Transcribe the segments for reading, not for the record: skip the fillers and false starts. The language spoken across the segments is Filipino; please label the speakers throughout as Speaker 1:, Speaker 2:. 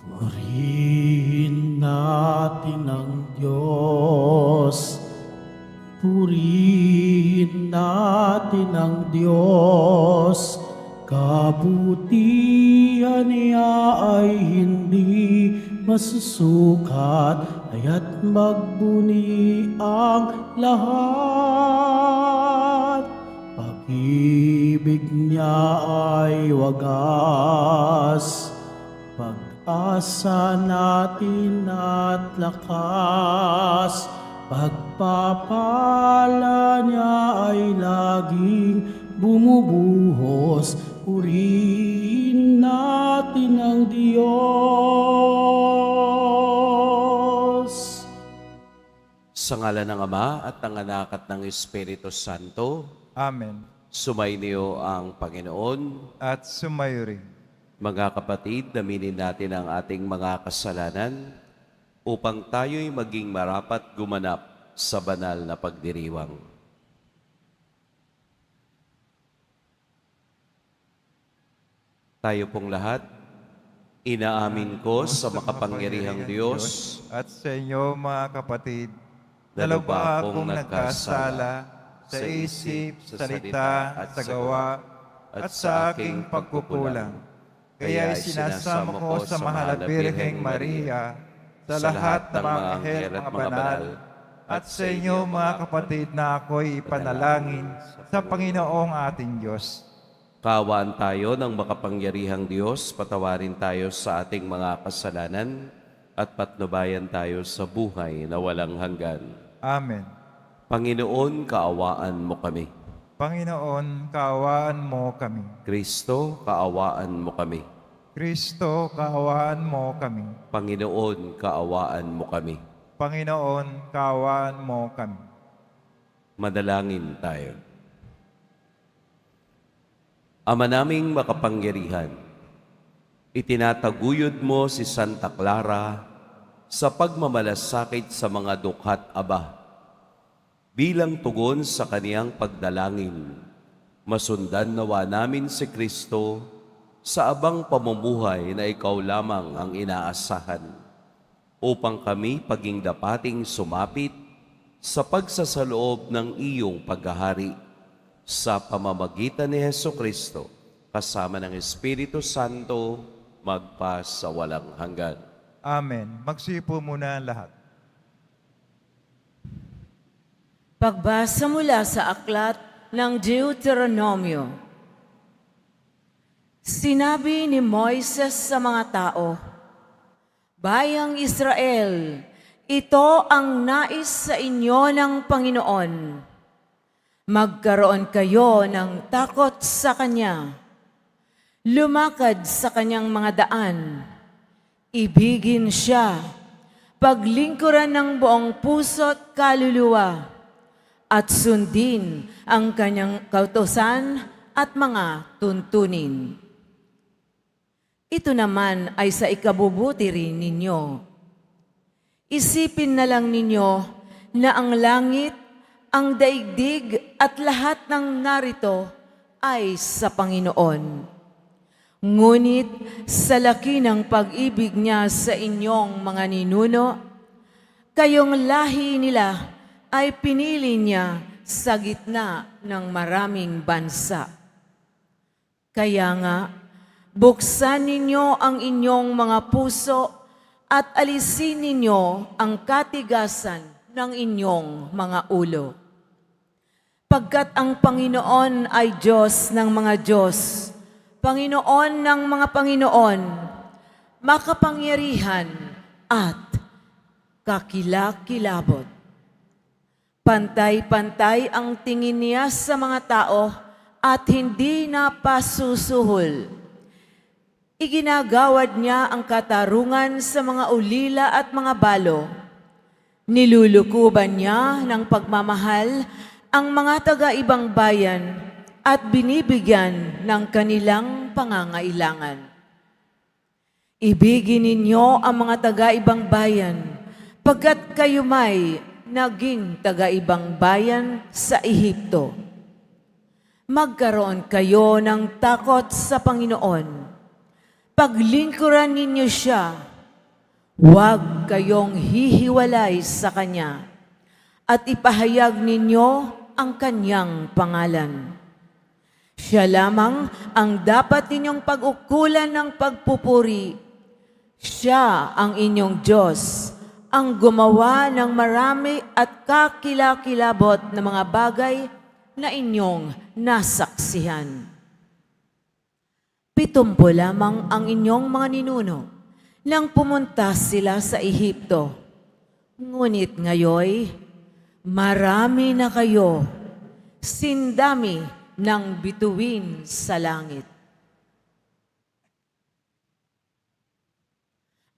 Speaker 1: Purihin natin ang Diyos. Purihin natin ang Diyos. Kabutihan niya ay hindi masusukat, kaya't magbuni ang lahat. Pag-ibig niya ay wagas, pag-asa natin at lakas. Pagpapala niya ay laging bumubuhos. Purihin natin ang Diyos.
Speaker 2: Sa ngalan ng Ama at ng Anak at ng Espiritu Santo,
Speaker 3: Amen.
Speaker 2: sumainyo ang Panginoon.
Speaker 3: At sumayo rin.
Speaker 2: Mga kapatid, aminin natin ang ating mga kasalanan upang tayo'y maging marapat gumanap sa banal na pagdiriwang. Tayo pong lahat, inaamin ko sa makapangyarihang Diyos
Speaker 3: At sa inyo mga kapatid,
Speaker 2: na
Speaker 3: dalawa
Speaker 2: lubha
Speaker 3: akong nagkasala sa isip, sa salita, at sa gawa, at sa aking pagkukulang. Kaya sinasama ko sa mahal na Birheng Maria, sa lahat ng mga anghel at mga banal, at sa inyo mga kapatid na ako'y ipanalangin sa Panginoong ating Diyos.
Speaker 2: Kaawaan tayo ng makapangyarihang Diyos, patawarin tayo sa ating mga kasalanan, at patnubayan tayo sa buhay na walang hanggan.
Speaker 3: Amen.
Speaker 2: Panginoon, kaawaan mo kami.
Speaker 3: Panginoon, kaawaan mo kami.
Speaker 2: Kristo, kaawaan mo kami.
Speaker 3: Kristo, kaawaan mo kami.
Speaker 2: Panginoon, kaawaan mo kami.
Speaker 3: Panginoon, kaawaan mo kami.
Speaker 2: Madalangin tayo. Ama naming makapangyarihan, itinataguyod mo si Santa Clara sa pagmamalasakit sa mga dukhat aba. Bilang tugon sa kaniyang pagdalangin, masundan nawa namin si Kristo sa abang pamumuhay na ikaw lamang ang inaasahan, upang kami paging dapating sumapit sa pagsasaloob ng iyong paghahari sa pamamagitan ni Hesukristo, kasama ng Espiritu Santo, magpa sa walang hanggan.
Speaker 3: Amen. Magsipo muna ang lahat.
Speaker 4: Pagbasa mula sa aklat ng Deuteronomio. Sinabi ni Moises sa mga tao, Bayang Israel, ito ang nais sa inyo ng Panginoon. Magkaroon kayo ng takot sa Kanya. Lumakad sa Kanyang mga daan. Ibigin Siya. Paglingkuran ng buong puso't kaluluwa. At sundin ang Kanyang kautusan at mga tuntunin. Ito naman ay sa ikabubuti rin ninyo. Isipin na lang ninyo na ang langit, ang daigdig at lahat ng narito ay sa Panginoon. Ngunit sa laki ng pag-ibig niya sa inyong mga ninuno, kayong lahi nila ay pinili niya sa gitna ng maraming bansa. Kaya nga, buksan ninyo ang inyong mga puso at alisin ninyo ang katigasan ng inyong mga ulo. Pagkat ang Panginoon ay Diyos ng mga Diyos, Panginoon ng mga Panginoon, makapangyarihan at kakilakilabot. Pantay-pantay ang tingin niya sa mga tao at hindi napasusuhol. Iginagawad niya ang katarungan sa mga ulila at mga balo. Nilulukuban niya ng pagmamahal ang mga taga-ibang bayan at binibigyan ng kanilang pangangailangan. Ibigin ninyo ang mga taga-ibang bayan, pagkat kayo may naging taga-ibang bayan sa Ehipto. Magkaroon kayo ng takot sa Panginoon. Paglingkuran ninyo siya Huwag kayong hihiwalay sa Kanya at ipahayag ninyo ang Kanyang pangalan. Siya lamang ang dapat ninyong pag-ukulan ng pagpupuri. Siya ang inyong Diyos, ang gumawa ng marami at kakilakilabot na mga bagay na inyong nasaksihan. 70 lamang ang inyong mga ninuno nang pumunta sila sa Ehipto. Ngunit ngayoy, marami na kayo, sindami ng bituin sa langit.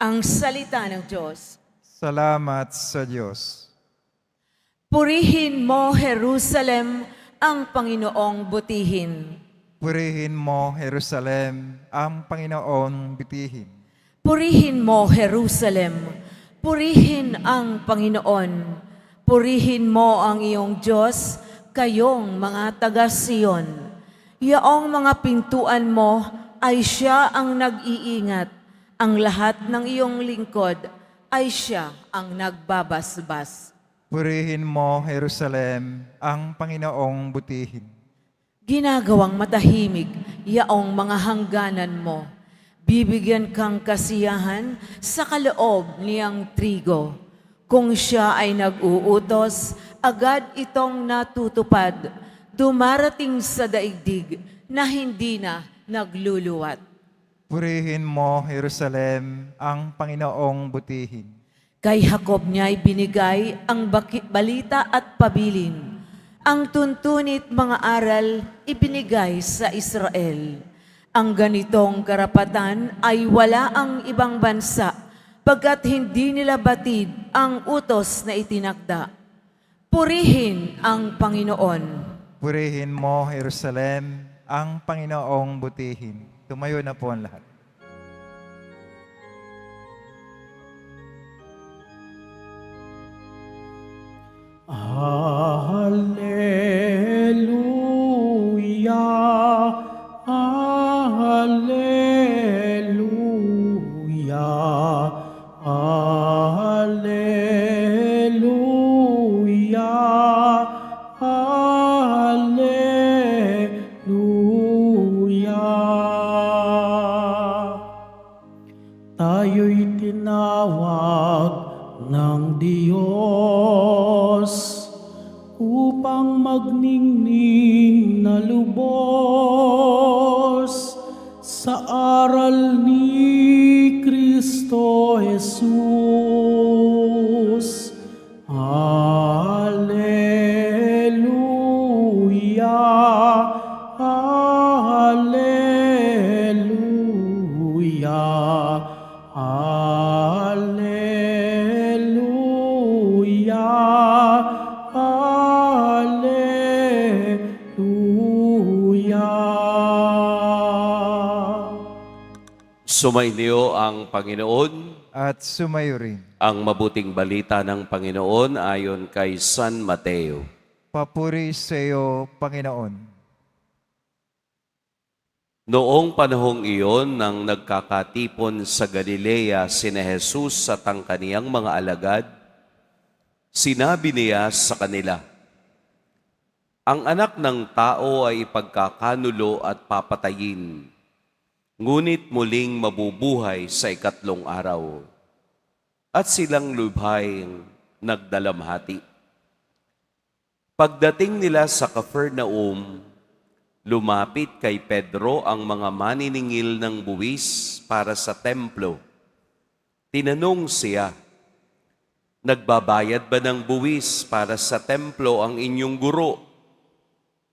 Speaker 4: Ang salita ng Diyos.
Speaker 3: Salamat sa Diyos.
Speaker 4: Purihin mo, Jerusalem, ang Panginoong butihin.
Speaker 3: Purihin mo, Jerusalem, ang Panginoon bitihin.
Speaker 4: Purihin mo, Jerusalem. Purihin ang Panginoon. Purihin mo ang iyong Diyos, kayong mga taga-Siyon. Yaong mga pintuan mo ay siya ang nag-iingat. Ang lahat ng iyong lingkod ay siya ang nagbabasbas.
Speaker 3: Purihin mo, Jerusalem, ang Panginoong butihin.
Speaker 4: Ginagawang matahimik yaong mga hangganan mo. Bibigyan kang kasiyahan sa kaloob niyang trigo. Kung siya ay nag-uutos, agad itong natutupad, dumarating sa daigdig na hindi na nagluluwat.
Speaker 3: Purihin mo, Jerusalem, ang Panginoong butihin.
Speaker 4: Kay Jacob niya'y binigay ang balita at pabilin. Ang tuntunit mga aral ibinigay sa Israel. Ang ganitong karapatan ay wala ang ibang bansa, pagkat hindi nila batid ang utos na itinakda. Purihin ang Panginoon.
Speaker 3: Purihin mo, Jerusalem, ang Panginoong butihin. Tumayo na po ang lahat.
Speaker 1: Hallelujah, Hallelujah, Hallelujah, Hallelujah. Tayo'y tinawag ng Diyos upang magningning na lubos sa aral ni Kristo Jesus. Hallelujah, Hallelujah, Hallelujah, Hallelujah.
Speaker 2: Sumainyo ang Panginoon.
Speaker 3: At sumayo rin.
Speaker 2: Ang mabuting balita ng Panginoon ayon kay San Mateo.
Speaker 3: Papuri sa iyo, Panginoon.
Speaker 2: Noong panahong iyon, nang nagkakatipon sa Galilea sina Jesus at ang kaniyang mga alagad, sinabi niya sa kanila, "Ang anak ng tao ay ipagkakanulo at papatayin, ngunit muling mabubuhay sa ikatlong araw." At silang lubhay nagdalamhati. Pagdating nila sa Capernaum, lumapit kay Pedro ang mga maniningil ng buwis para sa templo. Tinanong siya, "Nagbabayad ba ng buwis para sa templo ang inyong guro?"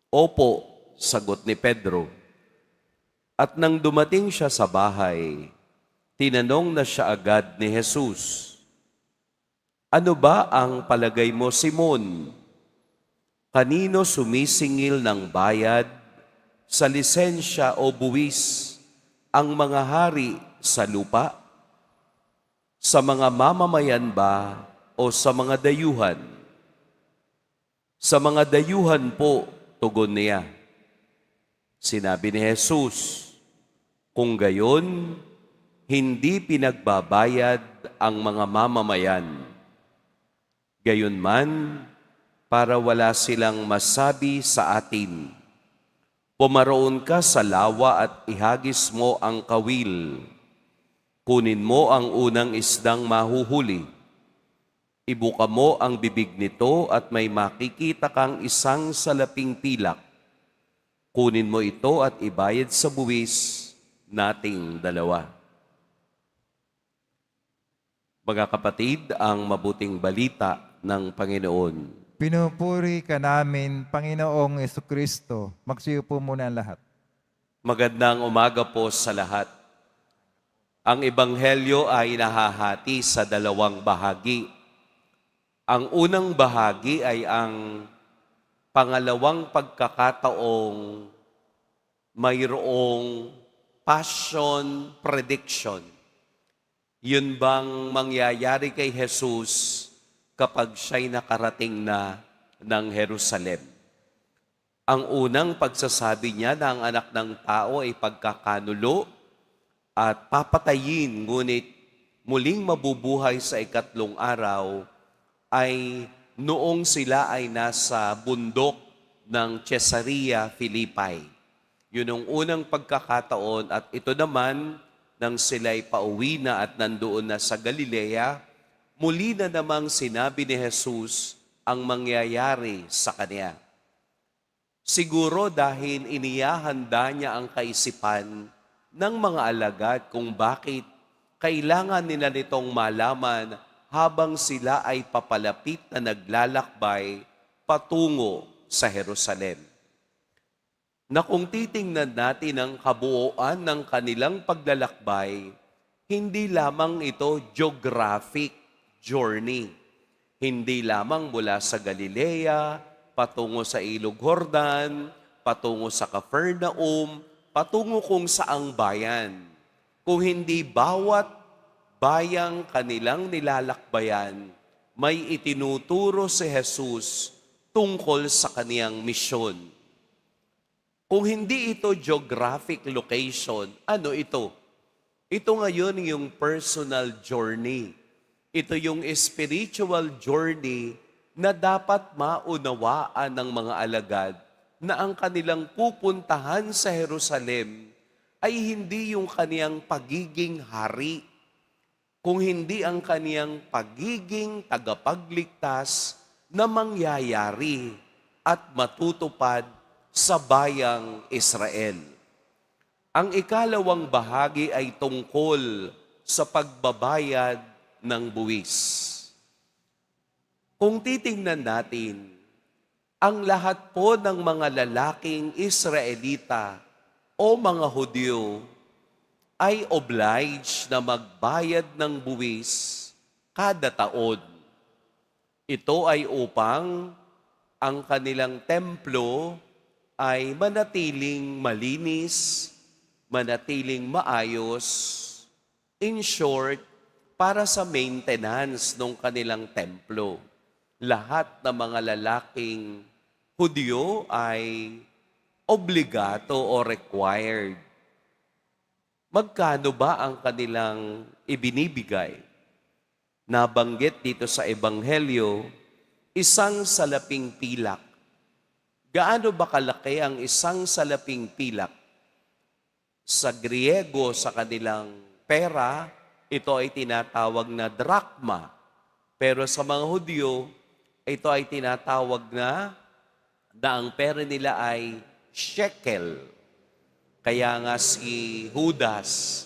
Speaker 2: "Opo," sagot ni Pedro. At nang dumating siya sa bahay, tinanong na siya agad ni Jesus, "Ano ba ang palagay mo, Simon? Kanino sumisingil ng bayad sa lisensya o buwis ang mga hari sa lupa? Sa mga mamamayan ba o sa mga dayuhan?" "Sa mga dayuhan po," tugon niya. Sinabi ni Jesus, "Kung gayon, hindi pinagbabayad ang mga mamamayan. Gayunman, para wala silang masabi sa atin, pumaroon ka sa lawa at ihagis mo ang kawil. Kunin mo ang unang isdang mahuhuli. Ibuka mo ang bibig nito at may makikita kang isang salaping pilak. Kunin mo ito at ibayad sa buwis nating dalawa. Mga kapatid, ang mabuting balita ng Panginoon.
Speaker 3: Pinupuri ka namin, Panginoong Jesucristo. Magsiyo po muna ang lahat.
Speaker 2: Magandang umaga po sa lahat. Ang Ebanghelyo ay nahahati sa dalawang bahagi. Ang unang bahagi ay ang pangalawang pagkakataong mayroong passion prediction. Yun bang mangyayari kay Jesus kapag siya'y nakarating na ng Jerusalem? Ang unang pagsasabi niya na ang anak ng tao ay pagkakanulo at papatayin, ngunit muling mabubuhay sa ikatlong araw ay noong sila ay nasa bundok ng Caesarea Philippi. Yun ang unang pagkakataon at ito naman nang sila'y pauwi na at nandoon na sa Galilea, muli na namang sinabi ni Jesus ang mangyayari sa kanya. Siguro dahil inihahanda niya ang kaisipan ng mga alagad kung bakit kailangan nila nitong malaman habang sila ay papalapit na naglalakbay patungo sa Jerusalem. Na kung titingnan natin ang kabuuan ng kanilang paglalakbay, hindi lamang ito geographic journey. Hindi lamang mula sa Galilea, patungo sa Ilog Jordan, patungo sa Capernaum, patungo kung saang bayan. Kung hindi bawat bayang kanilang nilalakbayan, may itinuturo si Jesus tungkol sa kaniyang misyon. Kung hindi ito geographic location, ano ito? Ito ngayon yung personal journey. Ito yung spiritual journey na dapat maunawaan ng mga alagad na ang kanilang pupuntahan sa Jerusalem ay hindi yung kaniyang pagiging hari, kung hindi ang kaniyang pagiging tagapagligtas na mangyayari at matutupad sa bayang Israel. Ang ikalawang bahagi ay tungkol sa pagbabayad ng buwis. Kung titingnan natin, ang lahat po ng mga lalaking Israelita o mga Hudyo ay obliged na magbayad ng buwis kada taon. Ito ay upang ang kanilang templo ay manatiling malinis, manatiling maayos, in short, para sa maintenance ng kanilang templo. Lahat ng mga lalaking Hudyo ay obligato o required. Magkano ba ang kanilang ibinibigay? Nabanggit dito sa Ebanghelyo, isang salaping pilak. Gaano ba kalaki ang isang salaping pilak? Sa Griego, sa kanilang pera, ito ay tinatawag na drachma. Pero sa mga Hudyo, ito ay tinatawag na ang pera nila ay shekel. Kaya nga si Judas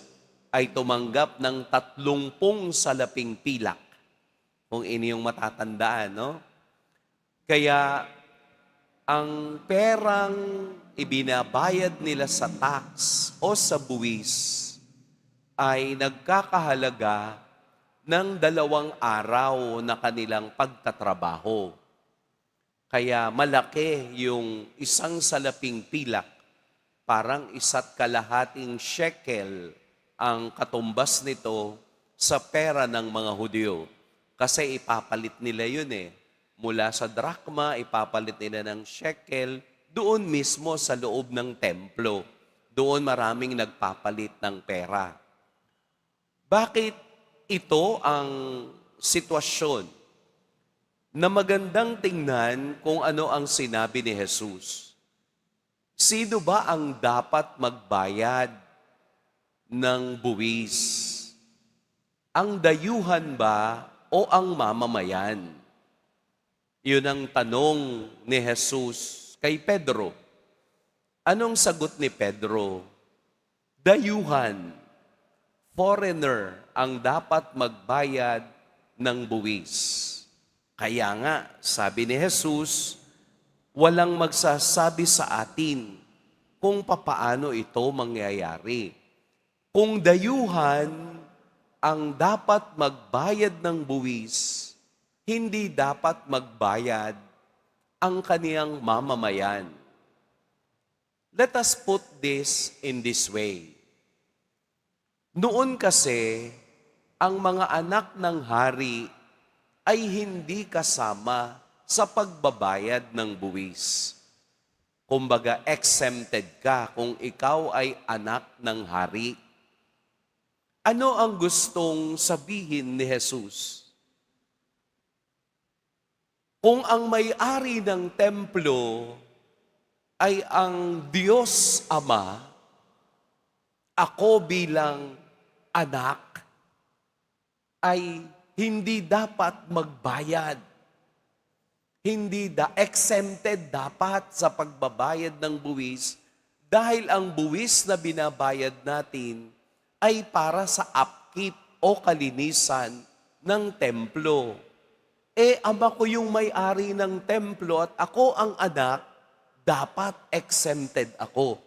Speaker 2: ay tumanggap ng 30 salaping pilak. Kung inyong matatandaan, no? Kaya ang perang ibinabayad nila sa tax o sa buwis ay nagkakahalaga ng 2 araw na kanilang pagtatrabaho. Kaya malaki yung isang salaping pilak, parang 1.5 shekel ang katumbas nito sa pera ng mga Hudyo. Kasi ipapalit nila yun eh. Mula sa drachma, ipapalit nila ng shekel, doon mismo sa loob ng templo. Doon maraming nagpapalit ng pera. Bakit ito ang sitwasyon na magandang tingnan kung ano ang sinabi ni Jesus. Sino ba ang dapat magbayad ng buwis? Ang dayuhan ba o ang mamamayan? Yun ang tanong ni Jesus kay Pedro. Anong sagot ni Pedro? Dayuhan, foreigner ang dapat magbayad ng buwis. Kaya nga, sabi ni Jesus, walang magsasabi sa atin kung papaano ito mangyayari. Kung dayuhan ang dapat magbayad ng buwis, hindi dapat magbayad ang kaniyang mamamayan. Let us put this in this way. Noon kasi, ang mga anak ng hari ay hindi kasama sa pagbabayad ng buwis. Kumbaga, exempted ka kung ikaw ay anak ng hari. Ano ang gustong sabihin ni Jesus? Kung ang may-ari ng templo ay ang Diyos Ama, ako bilang anak ay hindi dapat magbayad. Exempted dapat sa pagbabayad ng buwis dahil ang buwis na binabayad natin ay para sa upkeep o kalinisan ng templo. Ama ko yung may-ari ng templo at ako ang anak, dapat exempted ako.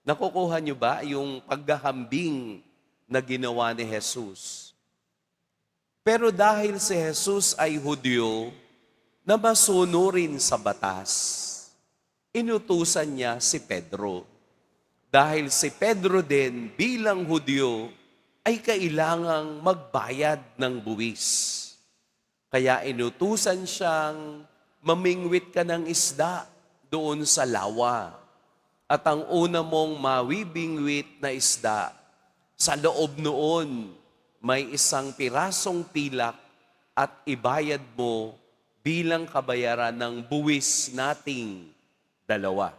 Speaker 2: Nakukuha niyo ba yung paghahambing na ginawa ni Jesus? Pero dahil si Jesus ay Hudyo na masunurin sa batas, inutusan niya si Pedro. Dahil si Pedro din bilang Hudyo ay kailangang magbayad ng buwis. Kaya inutusan siyang mamingwit ka ng isda doon sa lawa. At ang una mong mawibingwit na isda, sa loob noon, may isang pirasong pilak at ibayad mo bilang kabayaran ng buwis nating dalawa.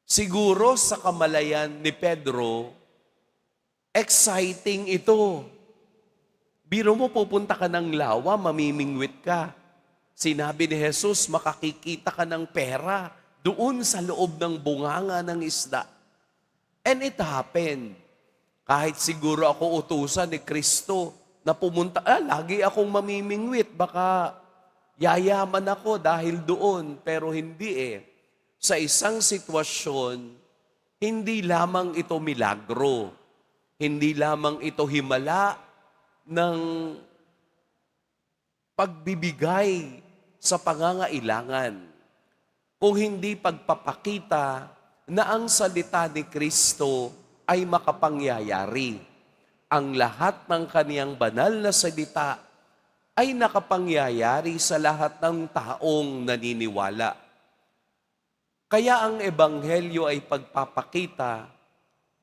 Speaker 2: Siguro sa kamalayan ni Pedro, exciting ito. Biro mo, pupunta ka ng lawa, mamimingwit ka. Sinabi ni Jesus, makakikita ka ng pera doon sa loob ng bunganga ng isda. And it happened. Kahit siguro ako utusan ni Kristo na pumunta, lagi akong mamimingwit, baka yayaman ako dahil doon, pero hindi Sa isang sitwasyon, hindi lamang ito milagro, hindi lamang ito himala ng pagbibigay sa pangangailangan, kung hindi pagpapakita na ang salita ni Kristo ay makapangyayari. Ang lahat ng kaniyang banal na salita ay nakapangyayari sa lahat ng taong naniniwala. Kaya ang Ebanghelyo ay pagpapakita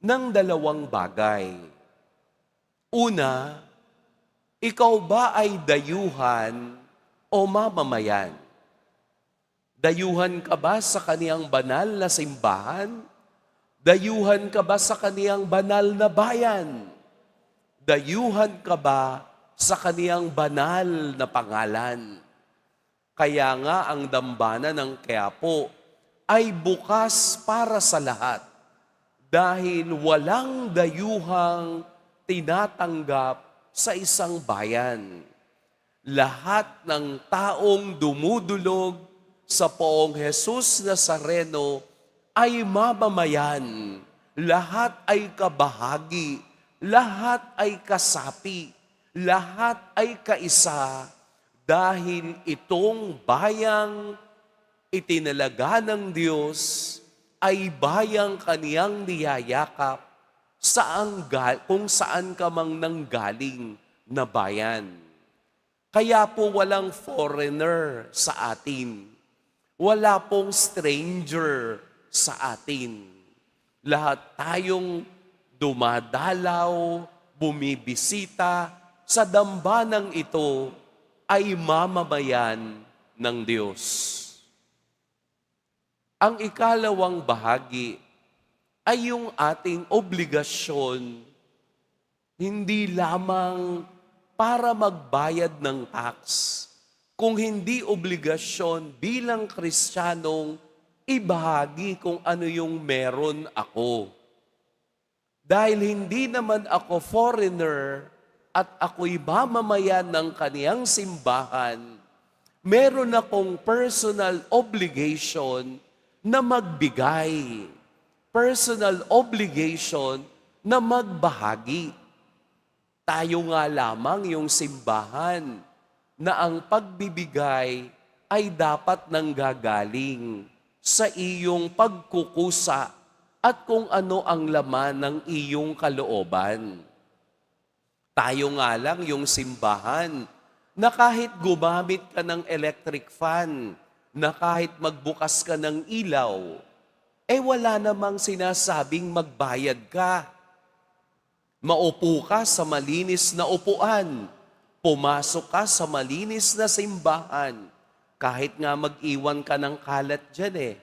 Speaker 2: ng dalawang bagay. Una, ikaw ba ay dayuhan o mamamayan? Dayuhan ka ba sa kaniyang banal na simbahan? Dayuhan ka ba sa kaniyang banal na bayan? Dayuhan ka ba sa kaniyang banal na pangalan? Kaya nga ang dambana ng Quiapo ay bukas para sa lahat dahil walang dayuhang tinatanggap sa isang bayan. Lahat ng taong dumudulog sa poong Jesus Nazareno ay mamamayan, lahat ay kabahagi, lahat ay kasapi, lahat ay kaisa, dahil itong bayang itinalaga ng Diyos ay bayang kaniyang niyayakap kung saan ka mang nanggaling na bayan. Kaya po walang foreigner sa atin, wala pong stranger sa atin. Lahat tayong dumadalaw bumibisita sa dambanang ito ay mamamayan ng Diyos. Ang ikalawang bahagi ay yung ating obligasyon, hindi lamang para magbayad ng tax, kung hindi obligasyon bilang Kristiyanong ibahagi kung ano yung meron ako. Dahil hindi naman ako foreigner at ako'y mamamayan ng kaniyang simbahan, meron akong personal obligation na magbigay, personal obligation na magbahagi. Tayo nga lamang yung simbahan na ang pagbibigay ay dapat nanggagaling sa iyong pagkukusa at kung ano ang laman ng iyong kalooban. Tayo nga lang yung simbahan na kahit gumamit ka ng electric fan, na kahit magbukas ka ng ilaw, wala namang sinasabing magbayad ka. Maupo ka sa malinis na upuan, pumasok ka sa malinis na simbahan, kahit nga mag-iwan ka ng kalat dyan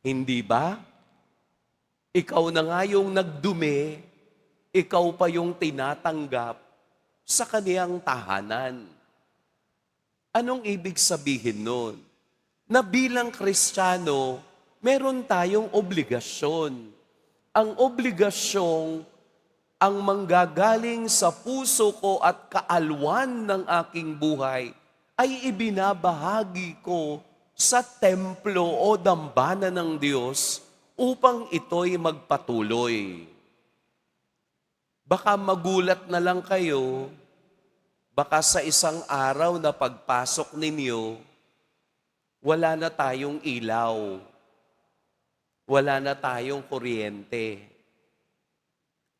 Speaker 2: Hindi ba? Ikaw na nga yung nagdumi, ikaw pa yung tinatanggap sa kaniyang tahanan. Anong ibig sabihin nun? Na bilang Kristiyano, meron tayong obligasyon. Ang obligasyong ang manggagaling sa puso ko at kaalwan ng aking buhay ay ibinabahagi ko sa templo o dambana ng Diyos upang ito'y magpatuloy. Baka magulat na lang kayo, baka sa isang araw na pagpasok ninyo, wala na tayong ilaw, wala na tayong kuryente.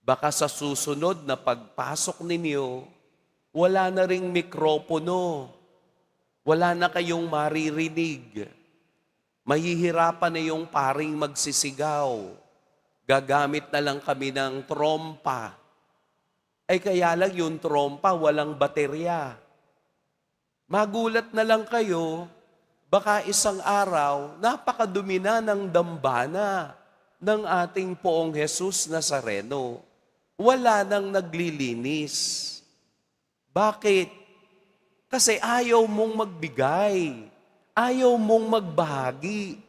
Speaker 2: Baka sa susunod na pagpasok ninyo, wala na ring mikropono, wala na kayong maririnig. Mahihirapan na yung paring magsisigaw. Gagamit na lang kami ng trompa. Kaya lang yung trompa, walang baterya. Magulat na lang kayo, baka isang araw, napakadumi na ng dambana ng ating Poong Jesus Nazareno. Wala nang naglilinis. Bakit? Kasi ayaw mong magbigay. Ayaw mong magbahagi.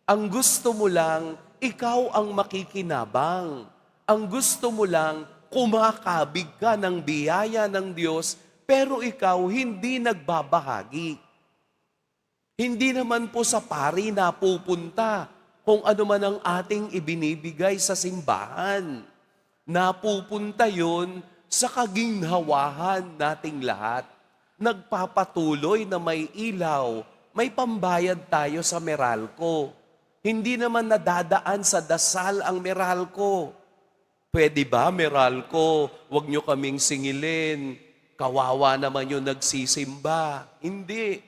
Speaker 2: Ang gusto mo lang, ikaw ang makikinabang. Ang gusto mo lang, kumakabig ka ng biyaya ng Diyos, pero ikaw hindi nagbabahagi. Hindi naman po sa pari napupunta kung ano man ang ating ibinibigay sa simbahan. Napupunta yun sa kaginhawahan nating lahat. Nagpapatuloy na may ilaw, may pambayad tayo sa Meralco. Hindi naman nadadaan sa dasal ang Meralco. Pwede ba, Meralco, wag nyo kaming singilin. Kawawa naman yung nagsisimba. Hindi.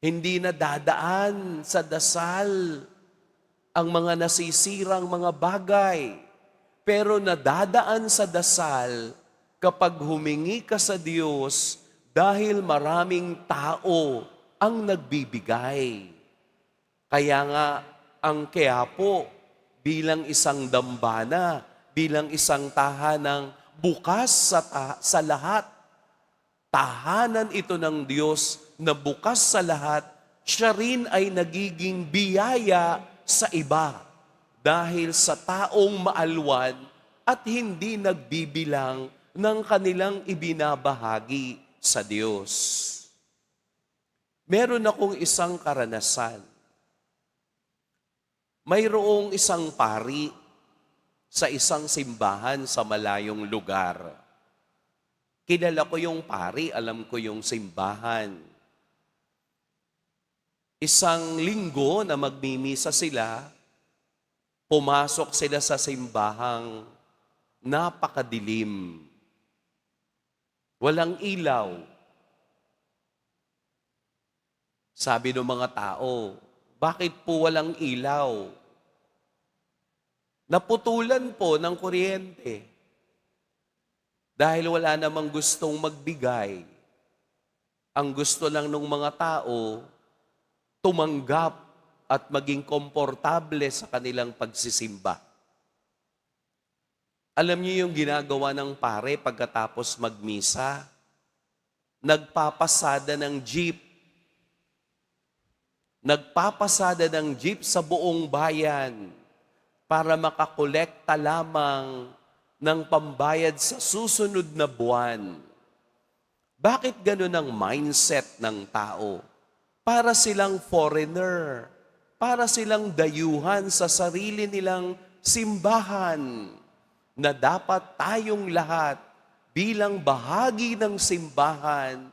Speaker 2: Hindi nadadaan sa dasal ang mga nasisirang mga bagay. Pero nadadaan sa dasal kapag humingi ka sa Diyos dahil maraming tao ang nagbibigay. Kaya nga ang Quiapo bilang isang dambana, bilang isang tahanang bukas sa lahat, tahanan ito ng Diyos na bukas sa lahat, siya rin ay nagiging biyaya sa iba dahil sa taong maalwan at hindi nagbibilang ng kanilang ibinabahagi sa Diyos. Meron akong isang karanasan. Mayroong isang pari sa isang simbahan sa malayong lugar. Kilala ko yung pari, alam ko yung simbahan. Isang linggo na magmimisa sila, pumasok sila sa simbahang napakadilim. Walang ilaw. Sabi ng mga tao, bakit po walang ilaw? Naputulan po ng kuryente. Dahil wala namang gustong magbigay. Ang gusto lang ng mga tao, tumanggap at maging komportable sa kanilang pagsisimba. Alam niyo yung ginagawa ng pare pagkatapos magmisa? Nagpapasada ng jeep. Nagpapasada ng jeep sa buong bayan para makakolekta lamang ng pambayad sa susunod na buwan. Bakit ganun ang mindset ng tao? Para silang foreigner, para silang dayuhan sa sarili nilang simbahan, na dapat tayong lahat bilang bahagi ng simbahan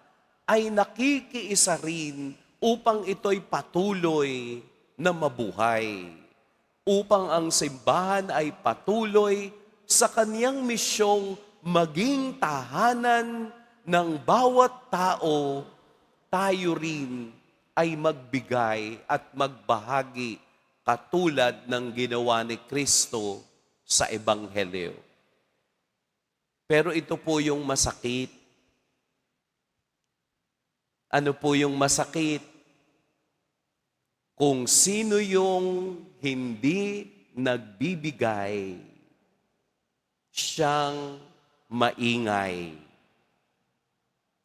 Speaker 2: ay nakikiisa rin upang ito'y patuloy na mabuhay. Upang ang simbahan ay patuloy sa kaniyang misyong maging tahanan ng bawat tao, tayo rin ay magbigay at magbahagi katulad ng ginawa ni Kristo sa Ebanghelyo. Pero ito po yung masakit. Ano po yung masakit? Kung sino yung hindi nagbibigay, siyang maingay.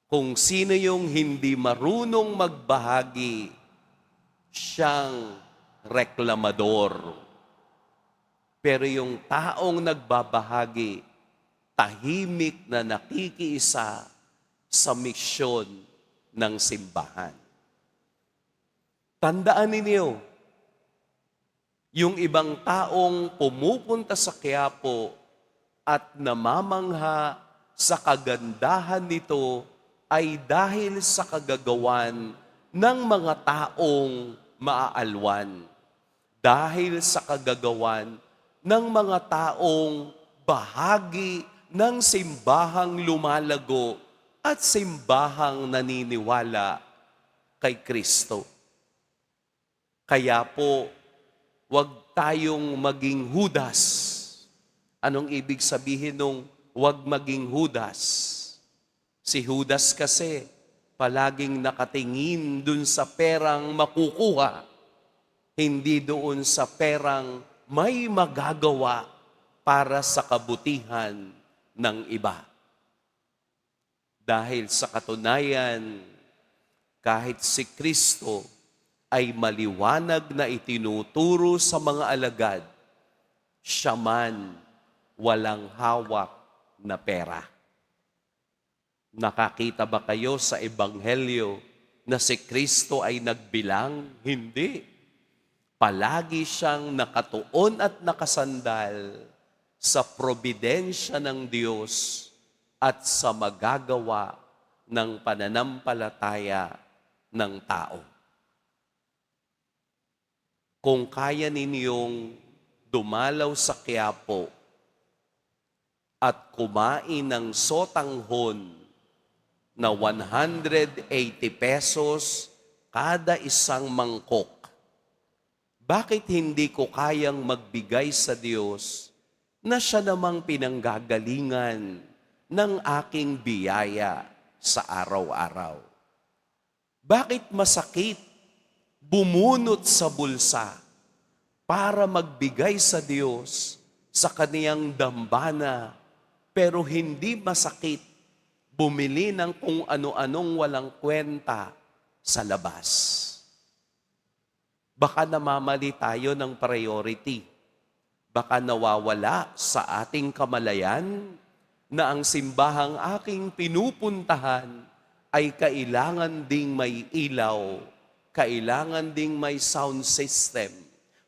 Speaker 2: Kung sino yung hindi marunong magbahagi, siyang reklamador. Pero yung taong nagbabahagi, tahimik na nakikiisa sa misyon ng simbahan. Tandaan ninyo, yung ibang taong pumupunta sa Quiapo at namamangha sa kagandahan nito ay dahil sa kagagawan ng mga taong maaalwan. Dahil sa kagagawan ng mga taong bahagi ng simbahang lumalago at simbahang naniniwala kay Kristo. Kaya po, huwag tayong maging Judas. Anong ibig sabihin nung huwag maging Judas? Si Judas kasi palaging nakatingin dun sa perang makukuha, hindi doon sa perang may magagawa para sa kabutihan ng iba. Dahil sa katunayan, kahit si Kristo ay maliwanag na itinuturo sa mga alagad, siya man walang hawak na pera. Nakakita ba kayo sa Ebanghelyo na si Kristo ay nagbilang? Hindi. Palagi siyang nakatuon at nakasandal sa probidensya ng Diyos at sa magagawa ng pananampalataya ng tao. Kung kaya ninyong dumalaw sa Quiapo at kumain ng sotanghon na 180 pesos kada isang mangkok, bakit hindi ko kayang magbigay sa Diyos na siya namang pinanggagalingan ng aking biyaya sa araw-araw? Bakit masakit bumunot sa bulsa para magbigay sa Diyos sa kaniyang dambana, pero hindi masakit bumili ng kung ano-anong walang kwenta sa labas? Baka namamali tayo ng priority. Baka nawawala sa ating kamalayan na ang simbahang aking pinupuntahan ay kailangan ding may ilaw, kailangan ding may sound system,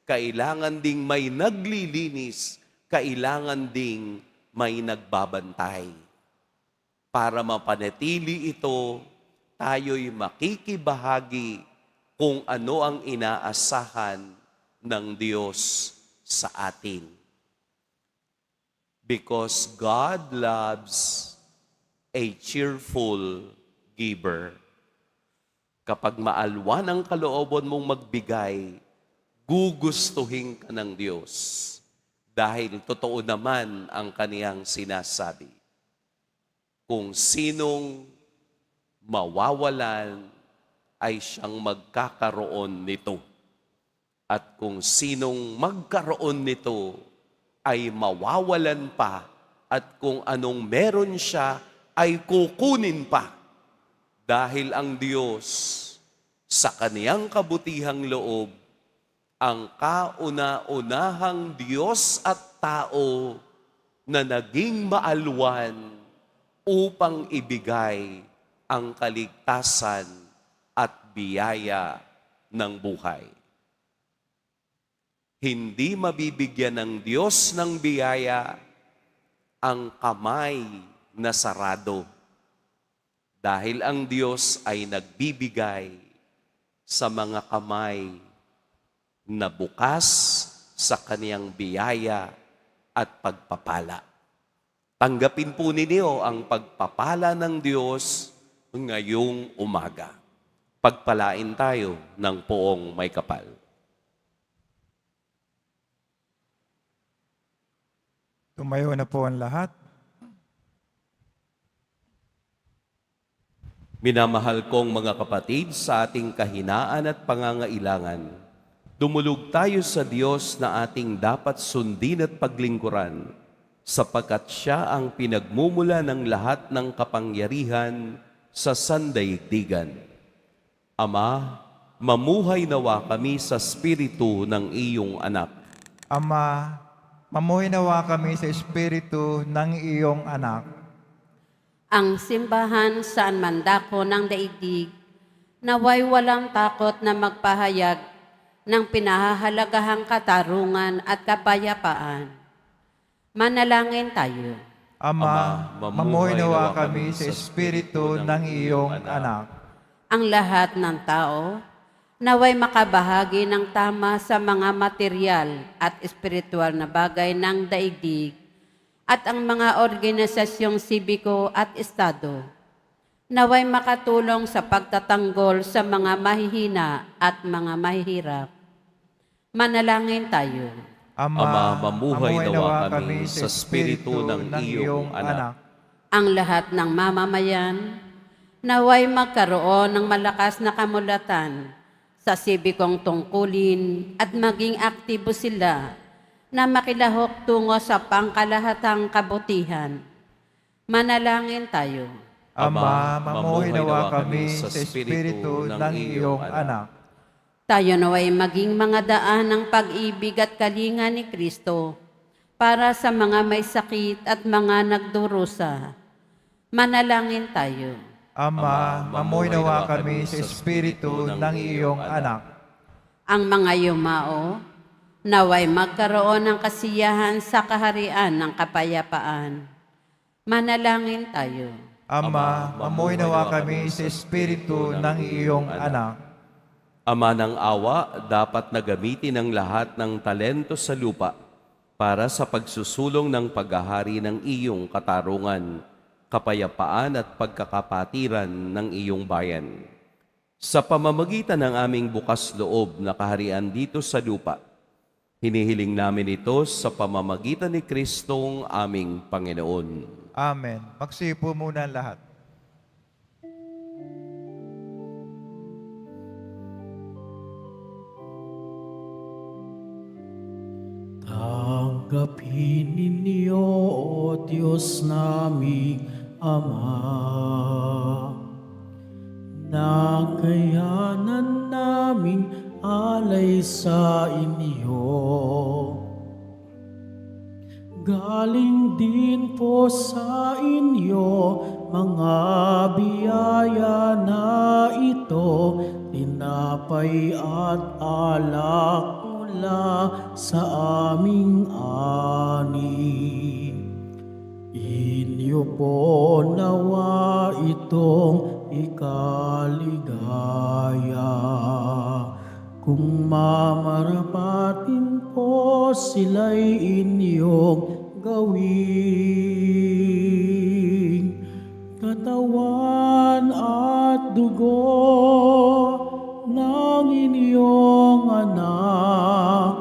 Speaker 2: kailangan ding may naglilinis, kailangan ding may nagbabantay. Para mapanatili ito, tayo'y makikibahagi kung ano ang inaasahan ng Diyos sa atin. Because God loves a cheerful giver. Kapag maalwan ang kalooban mong magbigay, gugustuhin ka ng Diyos. Dahil totoo naman ang kaniyang sinasabi. Kung sinong mawawalan ay siyang magkakaroon nito. At kung sinong magkaroon nito ay mawawalan pa, at kung anong meron siya ay kukunin pa. Dahil ang Diyos sa kaniyang kabutihang loob, ang kauna-unahang Diyos at tao na naging maalwan upang ibigay ang kaligtasan at biyaya ng buhay. Hindi mabibigyan ng Diyos ng biyaya ang kamay na sarado, dahil ang Diyos ay nagbibigay sa mga kamay na bukas sa kaniyang biyaya at pagpapala. Tanggapin po ninyo ang pagpapala ng Diyos ngayong umaga. Pagpalain tayo ng poong may kapal.
Speaker 3: Tumayo na po ang lahat.
Speaker 2: Minamahal kong mga kapatid, sa ating kahinaan at pangangailangan, dumulog tayo sa Diyos na ating dapat sundin at paglingkuran, sapagkat Siya ang pinagmumula ng lahat ng kapangyarihan sa sandaigdigan. Ama, mamuhay nawa kami sa Espiritu ng iyong anak.
Speaker 3: Ama, mamuhay nawa kami sa Espiritu ng iyong anak.
Speaker 5: Ang simbahan saan man dako ng daigdig, naway walang takot na magpahayag ng pinahahalagahang katarungan at kapayapaan. Manalangin tayo.
Speaker 3: Ama, mamuhay nawa kami sa Espiritu ng iyong anak.
Speaker 5: Ang lahat ng tao, naway makabahagi ng tama sa mga material at espiritual na bagay ng daigdig, at ang mga organisasyong sibiko at estado, naway makatulong sa pagtatanggol sa mga mahihina at mga mahihirap. Manalangin tayo.
Speaker 2: Ama, mamuhay nawa kami sa Espiritu ng iyong anak.
Speaker 5: Ang lahat ng mamamayan, naway magkaroon ng malakas na kamulatan sa sibikong tungkulin at maging aktibo sila na makilahok tungo sa pangkalahatang kabutihan. Manalangin tayo.
Speaker 3: Ama, mamuhay nawa kami sa Espiritu ng iyong anak.
Speaker 5: Tayo naway maging mga daan ng pag-ibig at kalinga ni Kristo para sa mga may sakit at mga nagdurusa. Manalangin tayo.
Speaker 3: Ama, mamuhay nawa kami sa Espiritu ng iyong anak.
Speaker 5: Ang mga yumao, naway magkaroon ng kasiyahan sa kaharian ng kapayapaan. Manalangin tayo.
Speaker 3: Ama, mamuhay nawa kami sa Espiritu ng iyong anak.
Speaker 2: Ama ng awa, dapat na gamitin ang lahat ng talento sa lupa para sa pagsusulong ng paghahari ng iyong katarungan, kapayapaan at pagkakapatiran ng iyong bayan. Sa pamamagitan ng aming bukas loob na kaharian dito sa lupa, hinihiling namin ito sa pamamagitan ni Kristong aming Panginoon.
Speaker 3: Amen. Magsipo muna ang lahat.
Speaker 1: Tanggapin ninyo, O Diyos naming Ama, nakayanan namin alay sa inyo. Galing din po sa inyo mga biyaya na ito, tinapay at alak mula sa aming ani. Inyo po nawa itong ikaligaya. Kung mamarapatin po sila'y inyong gawing katawan at dugo ng inyong anak,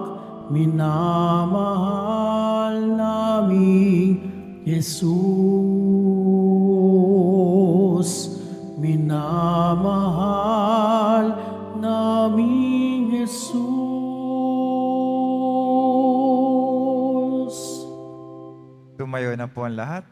Speaker 1: minamahal naming Jesus.
Speaker 3: po ang lahat.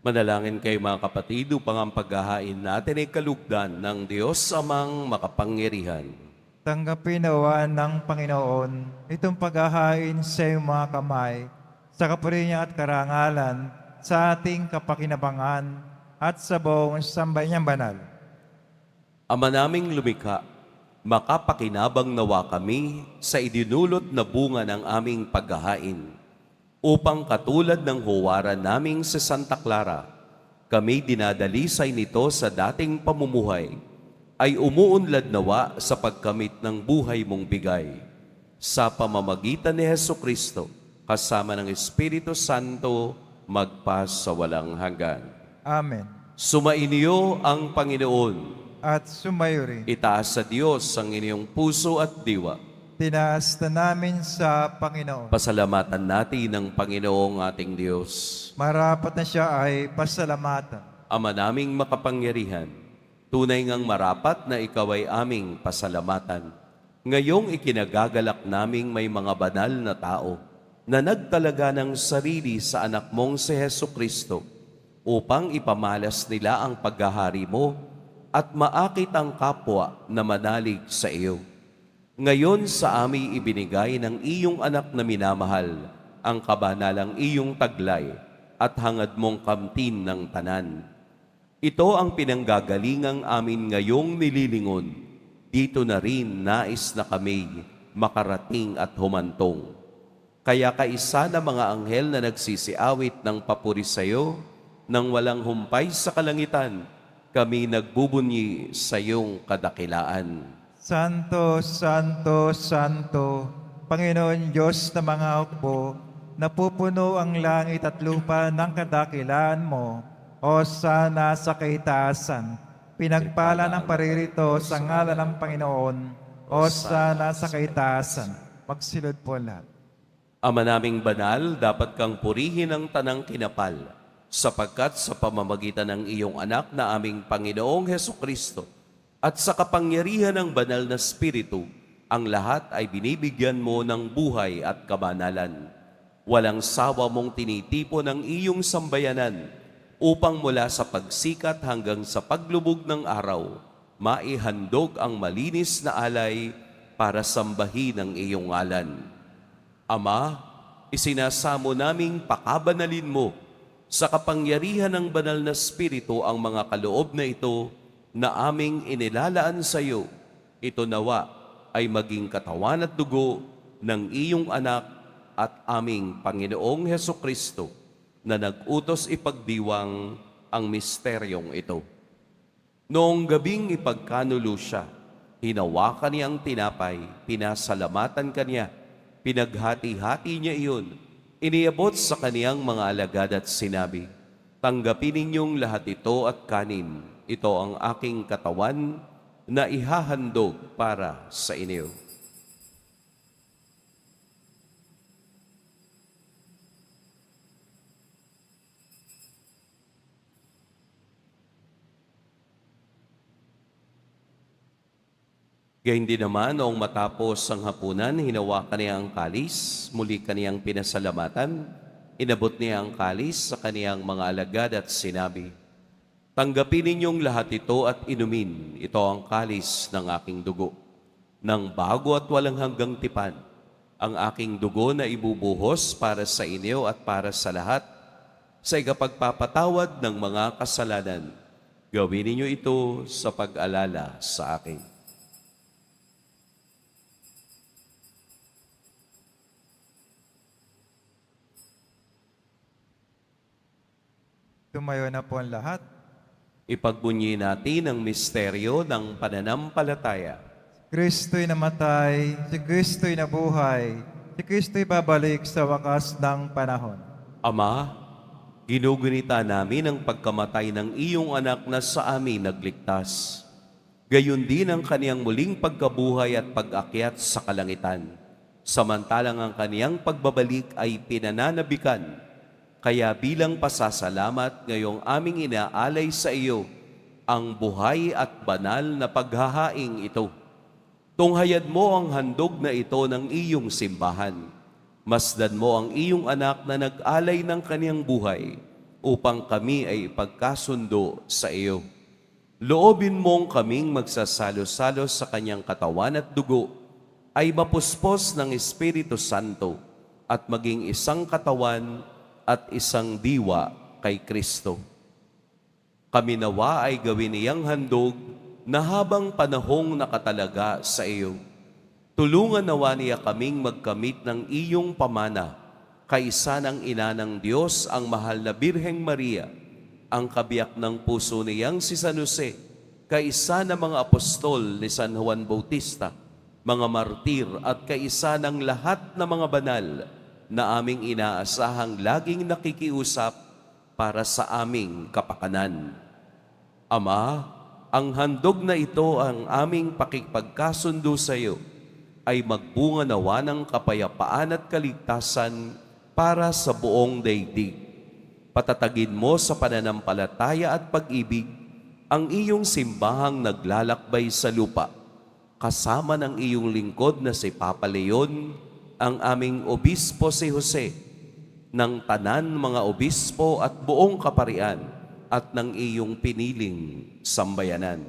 Speaker 2: Manalangin kayo mga kapatid upang ang paghahain natin ay kalugdan ng Diyos amang makapangyarihan.
Speaker 3: Tanggapin nawa ng Panginoon itong paghahain sa iyong mga kamay, sa kapurihan at karangalan, sa ating kapakinabangan at sa buong sambayanang banal.
Speaker 2: Ama naming lumikha, makapakinabang nawa kami sa idinulot na bunga ng aming paghahain, upang katulad ng huwaran naming sa Santa Clara, kami dinadalisay nito sa dating pamumuhay, ay umuunlad nawa sa pagkamit ng buhay mong bigay. Sa pamamagitan ni Hesukristo, kasama ng Espiritu Santo, magpa sa walang hanggan.
Speaker 3: Amen.
Speaker 2: Sumainyo ang Panginoon.
Speaker 3: At sumayo rin.
Speaker 2: Itaas sa Diyos ang inyong puso at diwa.
Speaker 3: Tinaas na namin sa Panginoon.
Speaker 2: Pasalamatan natin ang Panginoong ating Diyos.
Speaker 3: Marapat na siya ay pasalamatan.
Speaker 2: Ama naming makapangyarihan, tunay ngang marapat na ikaw ay aming pasalamatan. Ngayong ikinagagalak naming may mga banal na tao na nagtalaga ng sarili sa anak mong si Hesukristo upang ipamalas nila ang paghahari mo at maakit ang kapwa na manalig sa iyo. Ngayon sa amin ibinigay ng iyong anak na minamahal ang kabanalang iyong taglay at hangad mong kamtin ng tanan. Ito ang pinanggagalingang amin ngayong nililingon. Dito na rin nais na kami makarating at humantong. Kaya kaisa na mga anghel na nagsisiawit ng papuri sa iyo, nang walang humpay sa kalangitan, kami nagbubunyi sa iyong kadakilaan.
Speaker 3: Santo, Santo, Santo, Panginoon Diyos na mga hukbo, napupuno ang langit at lupa ng kadakilaan mo, o sana sa kaitaasan. Pinagpala ng paririto sa ngalan ng Panginoon, o sana sa kaitaasan. Magsilod po lahat.
Speaker 2: Ama naming banal, dapat kang purihin ang tanang kinapal, sapagkat sa pamamagitan ng iyong anak na aming Panginoong Hesukristo at sa kapangyarihan ng banal na Espiritu, ang lahat ay binibigyan mo ng buhay at kabanalan. Walang sawa mong tinitipon ang iyong sambayanan upang mula sa pagsikat hanggang sa paglubog ng araw, maihandog ang malinis na alay para sambahin ang iyong ngalan. Ama, isinasamo naming pakabanalin mo sa kapangyarihan ng banal na Espiritu ang mga kaloob na ito na aming inilalaan sa iyo. Ito nawa ay maging katawan at dugo ng iyong anak at aming Panginoong Hesukristo na nag-utos ipagdiwang ang misteryong ito. Noong gabing ipagkanulo siya, hinawakan niya ang tinapay, pinasalamatan kaniya, pinaghati-hati niya iyon, iniabot sa kaniyang mga alagad at sinabi, "Tanggapin ninyong lahat ito at kanin. Ito ang aking katawan na ihahandog para sa inyo." Gayun din naman, noong matapos ang hapunan, hinawakan niya ang kalis, muli kaniyang pinasalamatan, inabot niya ang kalis sa kaniyang mga alagad at sinabi, "Tanggapin ninyong lahat ito at inumin. Ito ang kalis ng aking dugo, ng bago at walang hanggang tipan, ang aking dugo na ibubuhos para sa inyo at para sa lahat, sa ikapagpapatawad ng mga kasalanan. Gawin ninyo ito sa pag-alala sa akin."
Speaker 3: Tumayo na po ang lahat.
Speaker 2: Ipagbunyi natin ang misteryo ng pananampalataya.
Speaker 3: Kristo'y namatay, si Kristo'y nabuhay, si Kristo'y babalik sa wakas ng panahon.
Speaker 2: Ama, ginugunita namin ang pagkamatay ng iyong anak na sa amin nagligtas. Gayon din ang kaniyang muling pagkabuhay at pag-akyat sa kalangitan. Samantalang ang kaniyang pagbabalik ay pinananabikan. Kaya bilang pasasalamat ngayong aming inaalay sa iyo ang buhay at banal na paghahaing ito. Tunghayad mo ang handog na ito ng iyong simbahan Masdan mo ang iyong anak na nag-alay ng kaniyang buhay upang kami ay ipagkasundo sa iyo. Loobin mong kaming magsasalo-salo sa kanyang katawan at dugo ay mapuspos ng Espiritu Santo at maging isang katawan at isang diwa kay Kristo. Kami nawa ay gawin niyang handog na habang panahong nakatalaga sa iyo. Tulungan nawa niya kaming magkamit ng iyong pamana, kaisa ng ina ng Diyos, ang mahal na Birheng Maria, ang kabiyak ng puso niyang si San Jose, kaisa ng mga apostol ni San Juan Bautista, mga martir at kaisa ng lahat ng mga banal na aming inaasahang laging nakikiusap para sa aming kapakanan. Ama, ang handog na ito ang aming pakikipagkasundo sa iyo ay magbunga nawa ng kapayapaan at kaligtasan para sa buong daigdig. Patatagin mo sa pananampalataya at pag-ibig ang iyong simbahang naglalakbay sa lupa, kasama ng iyong lingkod na si Papa Leon, ang aming obispo si Jose, ng tanan mga obispo at buong kaparian, at ng iyong piniling sambayanan.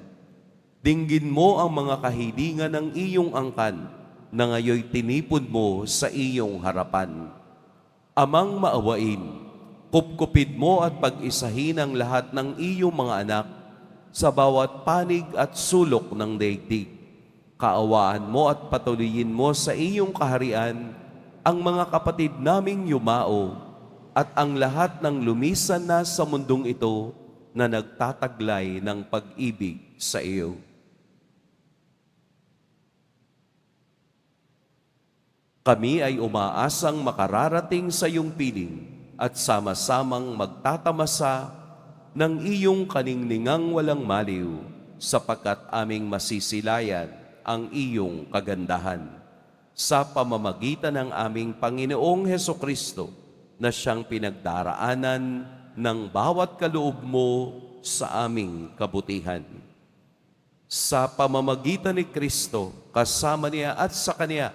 Speaker 2: Dinggin mo ang mga kahilingan ng iyong angkan na ngayoy tinipon mo sa iyong harapan. Amang maawain, kupkupid mo at pag-isahin ang lahat ng iyong mga anak sa bawat panig at sulok ng daigdig. Kaawaan mo at patuloyin mo sa iyong kaharian ang mga kapatid naming yumao at ang lahat ng lumisan na sa mundong ito na nagtataglay ng pag-ibig sa iyo. Kami ay umaasang makararating sa iyong piling at sama-samang magtatamasa ng iyong kaningningang walang maliw sapagkat aming masisilayan ang iyong kagandahan. Sa pamamagitan ng aming Panginoong Hesukristo na siyang pinagdaraanan ng bawat kaloob mo sa aming kabutihan. Sa pamamagitan ni Kristo, kasama niya at sa Kanya,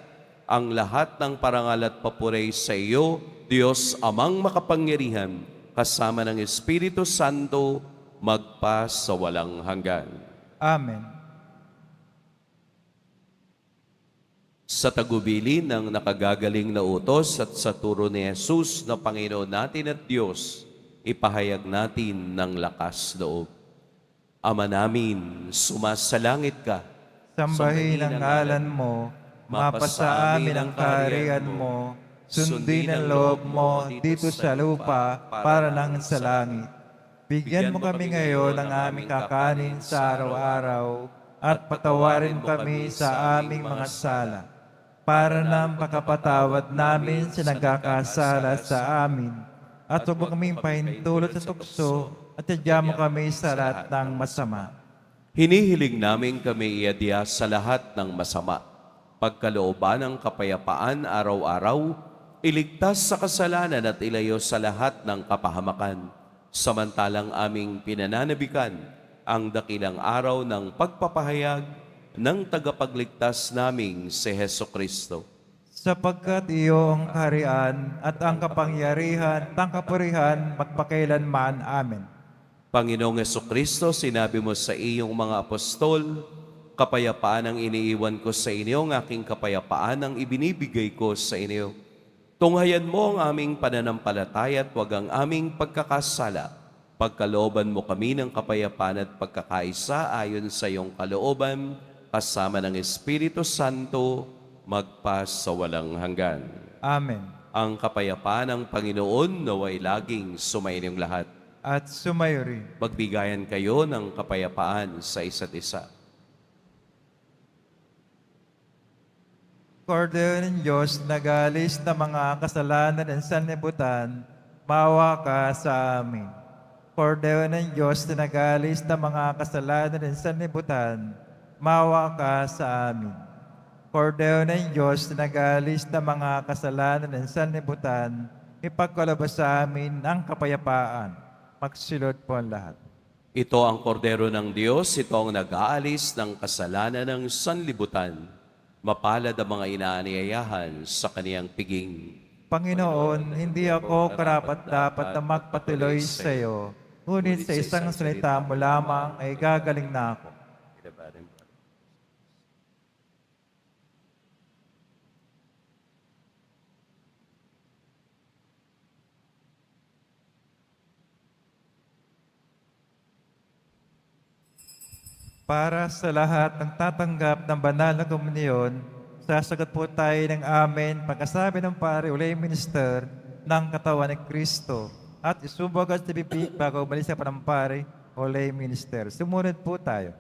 Speaker 2: ang lahat ng parangal at papuri sa iyo, Diyos Amang makapangyarihan, kasama ng Espiritu Santo, magpa sa walang hanggan.
Speaker 3: Amen.
Speaker 2: Sa tagubili ng nakagagaling na utos at sa turo ni Jesus na Panginoon natin at Diyos, ipahayag natin ng lakas loob. Ama namin, sumasalangit ka.
Speaker 3: Sambahin ang ngalan mo, mapasa amin ang kaharian mo, sundin ang loob mo dito sa lupa para nang sa langit. Bigyan mo kami ngayon ng aming kakanin sa araw-araw at patawarin kami sa aming mga sala para nang pakapatawad namin sa nagkakasala sa amin. At huwag mo kaming pahintulot sa tukso at tadya mo kami sa lahat ng masama.
Speaker 2: Hinihiling namin kami iadya sa lahat ng masama. Pagkalooban ng kapayapaan araw-araw, iligtas sa kasalanan at ilayo sa lahat ng kapahamakan. Samantalang aming pinananabikan ang dakilang araw ng pagpapahayag ng tagapagligtas naming si Hesukristo.
Speaker 3: Sapagkat iyo ang kaharian at ang kapangyarihan at ang kapurihan magpakailanman. Amen.
Speaker 2: Panginoong Hesukristo, sinabi mo sa iyong mga apostol, kapayapaan ang iniiwan ko sa inyo, ang aking kapayapaan ang ibinibigay ko sa inyo. Tunghayan mo ang aming pananampalataya at huwag ang aming pagkakasala. Pagkalooban mo kami ng kapayapaan at pagkakaisa ayon sa iyong kalooban, kasama ng Espiritu Santo, magpa sa walang hanggan.
Speaker 3: Amen.
Speaker 2: Ang kapayapaan ng Panginoon naway laging sumainyong lahat.
Speaker 3: At sumayo rin.
Speaker 2: Magbigayan kayo ng kapayapaan sa isa't isa.
Speaker 3: Kordero ng Diyos, nagalis na mga kasalanan ng sanlibutan, maawa ka sa amin. Kordero ng Diyos, na nagalis na mga kasalanan ng sanlibutan, maawa ka sa amin. Kordero ng Diyos, na nagalis na mga kasalanan ng sanlibutan, ipagkalabas sa amin ang kapayapaan. Magsilod po ang lahat.
Speaker 2: Ito ang kordero ng Diyos, ito ang nag-aalis ng kasalanan ng sanlibutan. Mapalad ang mga inaaniyayahan sa kaniyang piging.
Speaker 3: Panginoon, hindi ako karapat-dapat na magpatuloy sa iyo, ngunit sa isang salita mo lamang ay gagaling na ako. Para sa lahat ng tatanggap ng banal na komunyon, sasagot po tayo ng amen pagkasabi ng pare o lay minister ng katawan ni Kristo at isubog at ibibig bago umalis sa panampare o lay minister. Sumunod po tayo.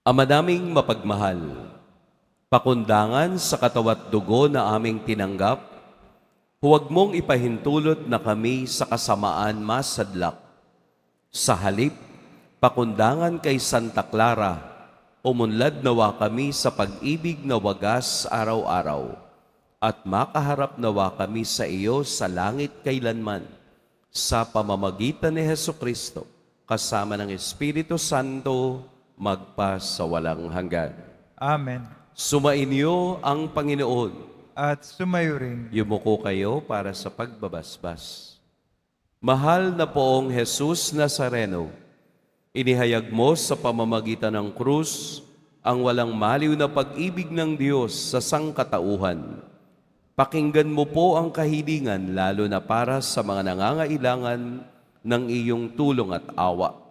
Speaker 2: Ama naming mapagmahal, pakundangan sa katawat dugo na aming tinanggap, huwag mong ipahintulot na kami sa kasamaan masadlak. Sa halip, pakundangan kay Santa Clara, umunlad nawa kami sa pag-ibig na wagas araw-araw, at makaharap nawa kami sa iyo sa langit kailanman, sa pamamagitan ni Hesukristo, kasama ng Espiritu Santo, magpa sa walang hanggan.
Speaker 3: Amen.
Speaker 2: Sumainyo ang Panginoon.
Speaker 3: At sumayo rin.
Speaker 2: Yumuko kayo para sa pagbabasbas. Mahal na poong Jesus Nazareno, inihayag mo sa pamamagitan ng krus ang walang maliw na pag-ibig ng Diyos sa sangkatauhan. Pakinggan mo po ang kahilingan lalo na para sa mga nangangailangan ng iyong tulong at awa.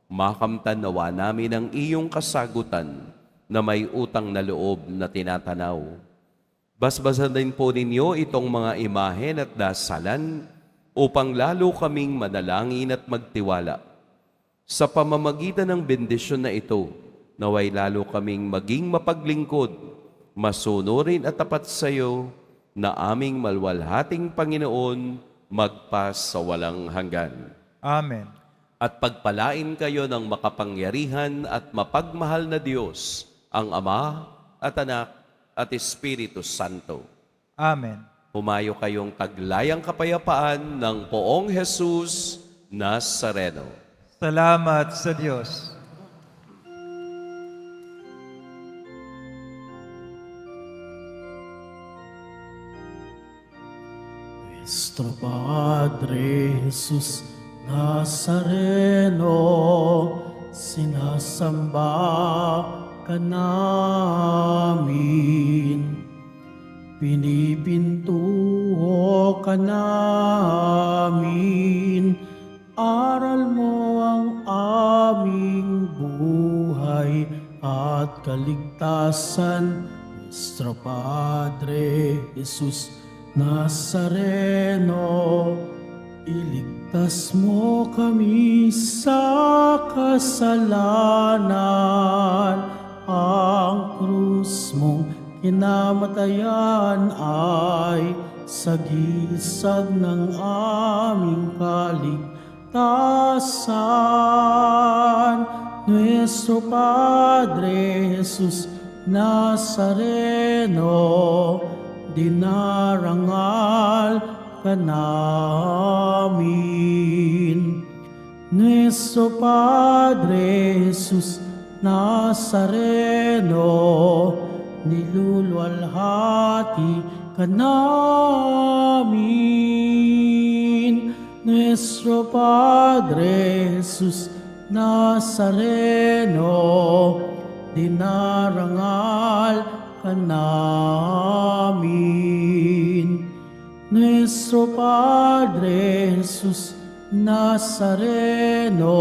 Speaker 2: Makamtan nawa namin ang iyong kasagutan na may utang na loob na tinatanaw. Basbasan din po ninyo itong mga imahen at dasalan upang lalo kaming manalangin at magtiwala. Sa pamamagitan ng bendisyon na ito, naway lalo kaming maging mapaglingkod, masunurin at tapat sa iyo na aming malwalhating Panginoon magpa sa walang hanggan.
Speaker 3: Amen.
Speaker 2: At pagpalain kayo ng makapangyarihan at mapagmahal na Diyos, ang Ama at Anak at Espiritu Santo.
Speaker 3: Amen.
Speaker 2: Humayo kayong taglayang kapayapaan ng poong Jesus Nazareno.
Speaker 3: Salamat sa Diyos.
Speaker 1: Nuestro Padre Jesus Nazareno, sinasamba ka namin, pinipintuho ka namin, aral mo ang aming buhay at kaligtasan. Nuestro Padre Jesus Nazareno, iligtas mo kami sa kasalanan. Ang krus mong kinamatayan ay sagisag ng aming kaligtasan. Nuestro Padre Jesus Nazareno, dinarangal ka namin. Nuestro Padre Jesus Nazareno, niluluwalhati ka namin. Nuestro Padre Jesus Nazareno, dinarangal ka namin. Nuestro Padre Jesus Nazareno,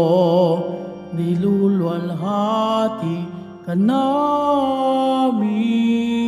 Speaker 1: niluluwalhati ka namin.